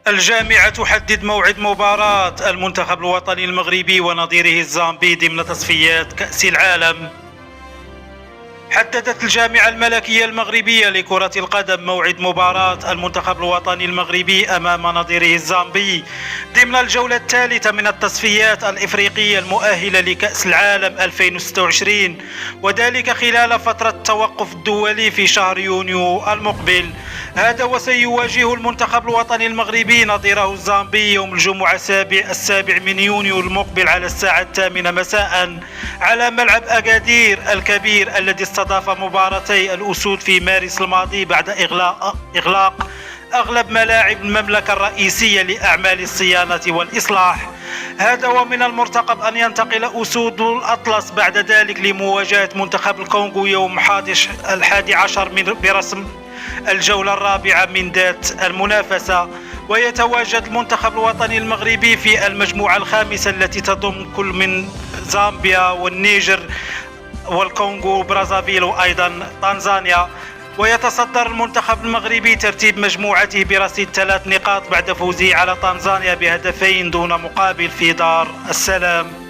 الجامعة تحدد موعد مباراة المنتخب الوطني المغربي ونظيره الزامبي ضمن تصفيات كأس العالم. حددت الجامعة الملكية المغربية لكرة القدم موعد مباراة المنتخب الوطني المغربي أمام نظيره الزامبي ضمن الجولة الثالثة من التصفيات الإفريقية المؤهلة لكأس العالم 2026، وذلك خلال فترة التوقف الدولي في شهر يونيو المقبل. هذا وسيواجه المنتخب الوطني المغربي نظيره الزامبي يوم الجمعة السابع من يونيو المقبل على الساعة 8 مساء على ملعب أكادير الكبير الذي استضاف مباراتي الأسود في مارس الماضي بعد إغلاق أغلب ملاعب المملكة الرئيسية لأعمال الصيانة والإصلاح. هذا ومن المرتقب أن ينتقل أسود الأطلس بعد ذلك لمواجهة منتخب الكونغو يوم 11 برسم الجولة الرابعة من ذات المنافسة. ويتواجد المنتخب الوطني المغربي في المجموعة الخامسة التي تضم كل من زامبيا والنيجر والكونغو برازافيل وأيضا تنزانيا. ويتصدر المنتخب المغربي ترتيب مجموعته برصيد 3 نقاط بعد فوزه على تنزانيا ب2 دون مقابل في دار السلام.